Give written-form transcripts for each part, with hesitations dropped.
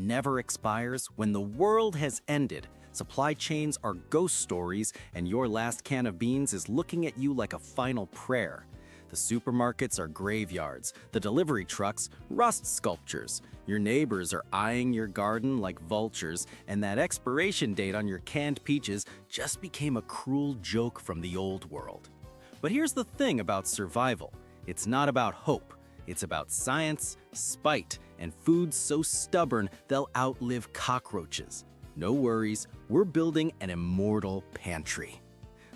never expires, when the world has ended, supply chains are ghost stories, and your last can of beans is looking at you like a final prayer. The supermarkets are graveyards, the delivery trucks, rust sculptures. Your neighbors are eyeing your garden like vultures, and that expiration date on your canned peaches just became a cruel joke from the old world. But here's the thing about survival. It's not about hope. It's about science, spite, and foods so stubborn they'll outlive cockroaches. No worries, we're building an immortal pantry.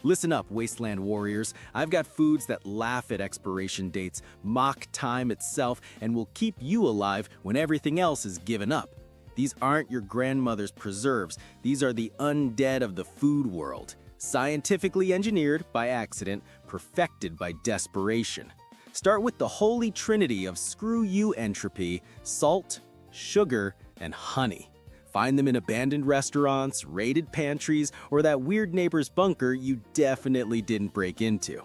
Listen up, wasteland warriors. I've got foods that laugh at expiration dates, mock time itself, and will keep you alive when everything else is given up. These aren't your grandmother's preserves. These are the undead of the food world. Scientifically engineered by accident, perfected by desperation. Start with the holy trinity of screw you entropy, salt, sugar, and honey. Find them in abandoned restaurants, raided pantries, or that weird neighbor's bunker you definitely didn't break into.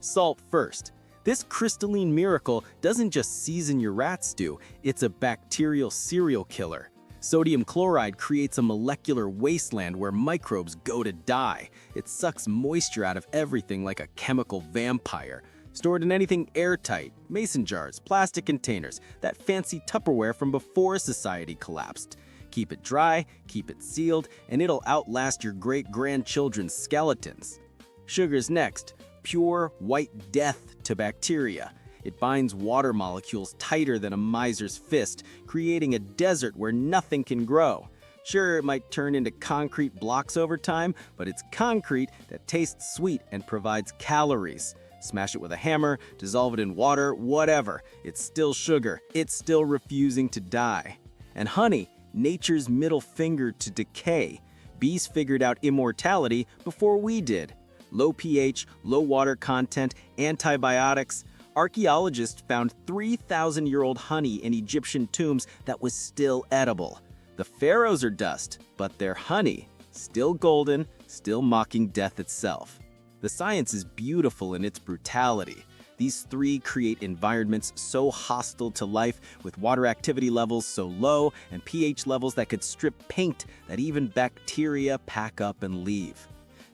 Salt first. This crystalline miracle doesn't just season your rat stew, it's a bacterial serial killer. Sodium chloride creates a molecular wasteland where microbes go to die. It sucks moisture out of everything like a chemical vampire. Stored in anything airtight, mason jars, plastic containers, that fancy Tupperware from before society collapsed. Keep it dry, keep it sealed, and it'll outlast your great-grandchildren's skeletons. Sugar's next, pure white death to bacteria. It binds water molecules tighter than a miser's fist, creating a desert where nothing can grow. Sure, it might turn into concrete blocks over time, but it's concrete that tastes sweet and provides calories. Smash it with a hammer, dissolve it in water, whatever. It's still sugar. It's still refusing to die. And honey, nature's middle finger to decay. Bees figured out immortality before we did. Low pH, low water content, antibiotics. Archaeologists found 3,000-year-old honey in Egyptian tombs that was still edible. The pharaohs are dust, but their honey, still golden, still mocking death itself. The science is beautiful in its brutality. These three create environments so hostile to life, with water activity levels so low and pH levels that could strip paint that even bacteria pack up and leave.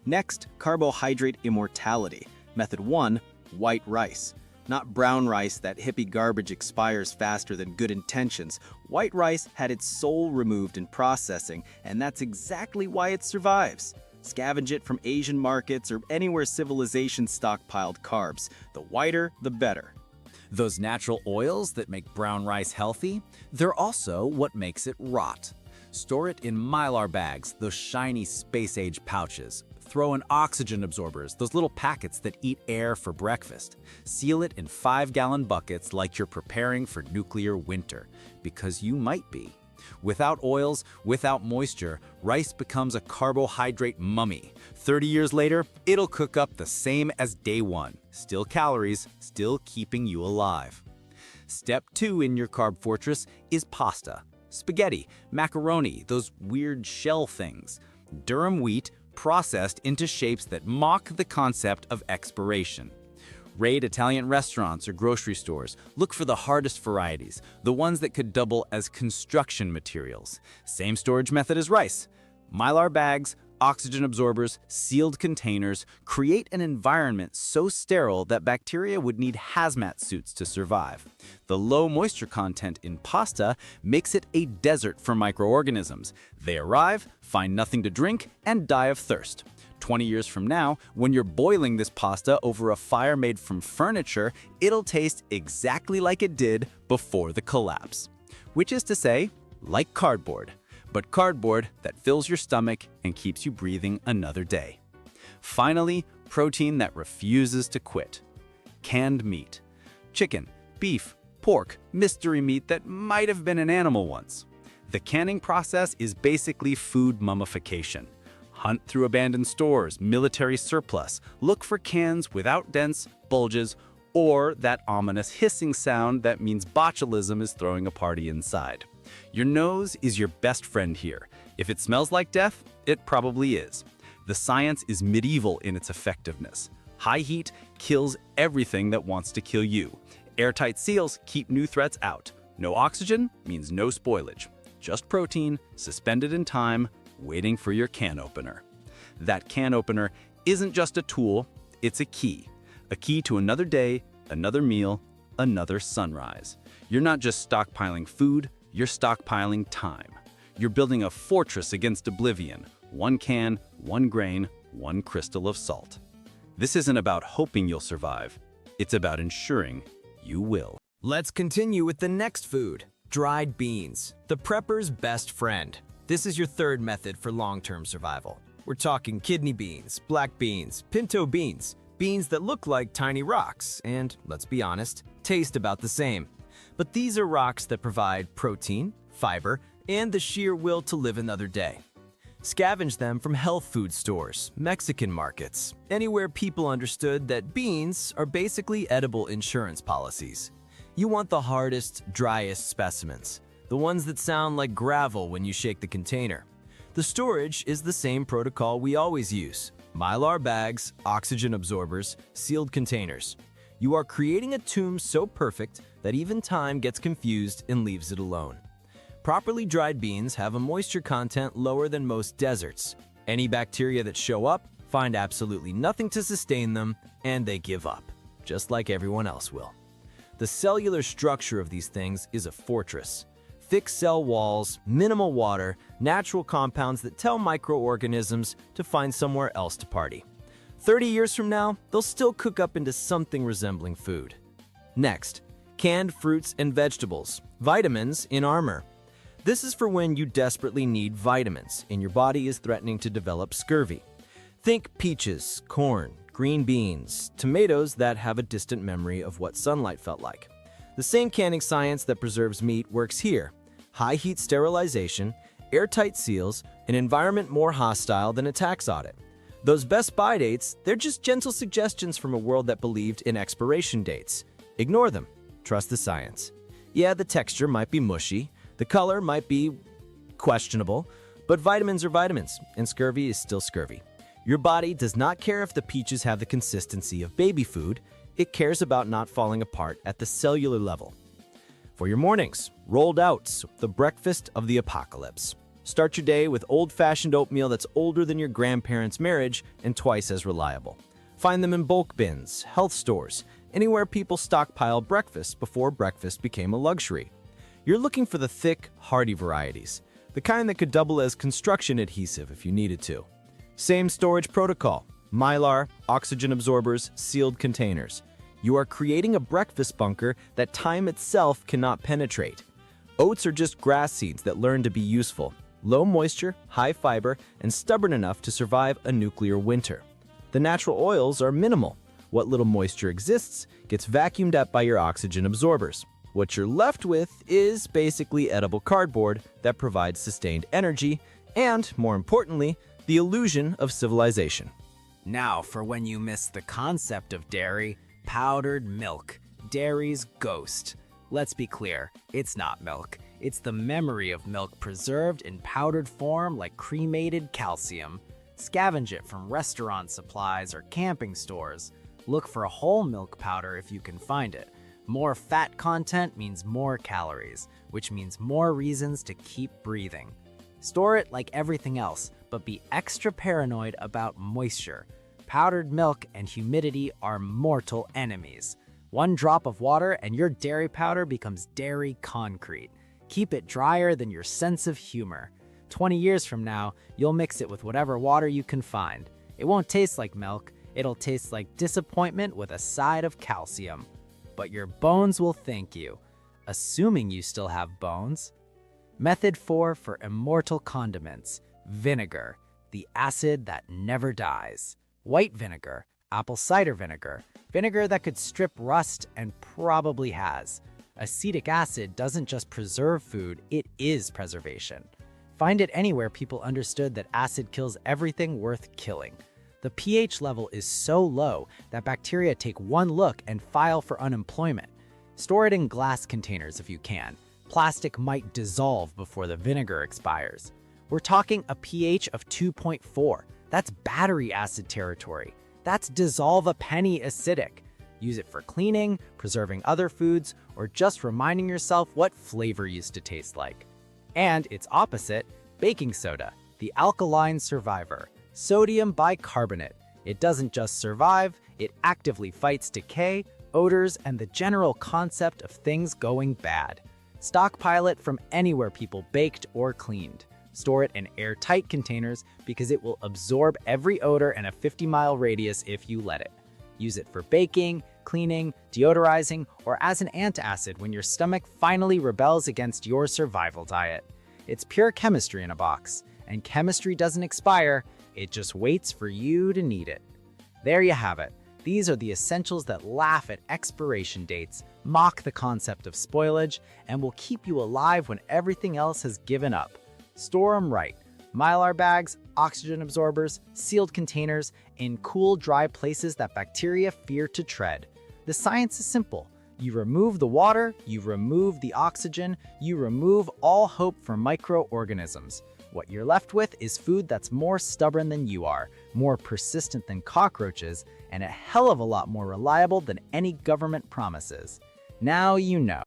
Next, carbohydrate immortality. Method 1, white rice. Not brown rice, that hippie garbage expires faster than good intentions. White rice had its soul removed in processing, and that's exactly why it survives. Scavenge it from Asian markets or anywhere civilization stockpiled carbs. The whiter, the better. Those natural oils that make brown rice healthy, they're also what makes it rot. Store it in Mylar bags, those shiny space-age pouches. Throw in oxygen absorbers, those little packets that eat air for breakfast. Seal it in 5-gallon buckets like you're preparing for nuclear winter, because you might be. Without oils, without moisture, rice becomes a carbohydrate mummy. 30 years later, it'll cook up the same as day one. Still calories, still keeping you alive. Step 2 in your carb fortress is pasta. Spaghetti, macaroni, those weird shell things. Durum wheat processed into shapes that mock the concept of expiration. Raid Italian restaurants or grocery stores. Look for the hardest varieties, the ones that could double as construction materials. Same storage method as rice. Mylar bags, oxygen absorbers, sealed containers create an environment so sterile that bacteria would need hazmat suits to survive. The low moisture content in pasta makes it a desert for microorganisms. They arrive, find nothing to drink, and die of thirst. 20 years from now, when you're boiling this pasta over a fire made from furniture, it'll taste exactly like it did before the collapse. Which is to say, like cardboard, but cardboard that fills your stomach and keeps you breathing another day. Finally, protein that refuses to quit. Canned meat. Chicken, beef, pork, mystery meat that might have been an animal once. The canning process is basically food mummification. Hunt through abandoned stores, military surplus. Look for cans without dents, bulges, or that ominous hissing sound that means botulism is throwing a party inside. Your nose is your best friend here. If it smells like death, it probably is. The science is medieval in its effectiveness. High heat kills everything that wants to kill you. Airtight seals keep new threats out. No oxygen means no spoilage. just protein, suspended in time, waiting for your can opener. That can opener isn't just a tool, it's a key. A key to another day, another meal, another sunrise. You're not just stockpiling food, you're stockpiling time. You're building a fortress against oblivion. One can, one grain, one crystal of salt. This isn't about hoping you'll survive. It's about ensuring you will. Let's continue with the next food, dried beans, the prepper's best friend. This is your third method for long-term survival. We're talking kidney beans, black beans, pinto beans, beans that look like tiny rocks and, let's be honest, taste about the same. But these are rocks that provide protein, fiber, and the sheer will to live another day. Scavenge them from health food stores, Mexican markets, anywhere people understood that beans are basically edible insurance policies. You want the hardest, driest specimens, the ones that sound like gravel when you shake the container. The storage is the same protocol we always use: Mylar bags, oxygen absorbers, sealed containers. You are creating a tomb so perfect that even time gets confused and leaves it alone. Properly dried beans have a moisture content lower than most deserts. Any bacteria that show up find absolutely nothing to sustain them, and they give up, just like everyone else will. The cellular structure of these things is a fortress. Thick cell walls, minimal water, natural compounds that tell microorganisms to find somewhere else to party. 30 years from now, they'll still cook up into something resembling food. Next, canned fruits and vegetables, vitamins in armor. This is for when you desperately need vitamins and your body is threatening to develop scurvy. Think peaches, corn, green beans, tomatoes that have a distant memory of what sunlight felt like. The same canning science that preserves meat works here. High heat sterilization, airtight seals, an environment more hostile than a tax audit. Those best buy dates, they're just gentle suggestions from a world that believed in expiration dates. Ignore them. Trust the science. Yeah, the texture might be mushy, the color might be questionable, but vitamins are vitamins, and scurvy is still scurvy. Your body does not care if the peaches have the consistency of baby food. It cares about not falling apart at the cellular level. For your mornings, rolled oats, the breakfast of the apocalypse. Start your day with old-fashioned oatmeal that's older than your grandparents' marriage and twice as reliable. Find them in bulk bins, health stores, anywhere people stockpile breakfast before breakfast became a luxury. You're looking for the thick, hearty varieties, the kind that could double as construction adhesive if you needed to. Same storage protocol: Mylar, oxygen absorbers, sealed containers. You are creating a breakfast bunker that time itself cannot penetrate. Oats are just grass seeds that learn to be useful, low moisture, high fiber, and stubborn enough to survive a nuclear winter. The natural oils are minimal. What little moisture exists gets vacuumed up by your oxygen absorbers. What you're left with is basically edible cardboard that provides sustained energy and, more importantly, the illusion of civilization. Now for when you miss the concept of dairy: powdered milk, dairy's ghost. Let's be clear, it's not milk. It's the memory of milk preserved in powdered form like cremated calcium. Scavenge it from restaurant supplies or camping stores. Look for a whole milk powder if you can find it. More fat content means more calories, which means more reasons to keep breathing. Store it like everything else, but be extra paranoid about moisture. Powdered milk and humidity are mortal enemies. One drop of water and your dairy powder becomes dairy concrete. Keep it drier than your sense of humor. 20 years from now, you'll mix it with whatever water you can find. It won't taste like milk, it'll taste like disappointment with a side of calcium. But your bones will thank you, assuming you still have bones. Method 4 for immortal condiments: vinegar, the acid that never dies. White vinegar, apple cider vinegar, vinegar that could strip rust and probably has. Acetic acid doesn't just preserve food, it is preservation. Find it anywhere people understood that acid kills everything worth killing. The pH level is so low that bacteria take one look and file for unemployment. Store it in glass containers if you can. Plastic might dissolve before the vinegar expires. We're talking a pH of 2.4. That's battery acid territory. That's dissolve a penny acidic. Use it for cleaning, preserving other foods, or just reminding yourself what flavor used to taste like. And its opposite, baking soda, the alkaline survivor, sodium bicarbonate. It doesn't just survive, it actively fights decay, odors, and the general concept of things going bad. Stockpile it from anywhere people baked or cleaned. Store it in airtight containers because it will absorb every odor in a 50-mile radius if you let it. Use it for baking, cleaning, deodorizing, or as an antacid when your stomach finally rebels against your survival diet. It's pure chemistry in a box, and chemistry doesn't expire, it just waits for you to need it. There you have it. These are the essentials that laugh at expiration dates, mock the concept of spoilage, and will keep you alive when everything else has given up. Store them right. Mylar bags, oxygen absorbers, sealed containers, in cool, dry places that bacteria fear to tread. The science is simple. You remove the water, you remove the oxygen, you remove all hope for microorganisms. What you're left with is food that's more stubborn than you are, more persistent than cockroaches, and a hell of a lot more reliable than any government promises. Now you know.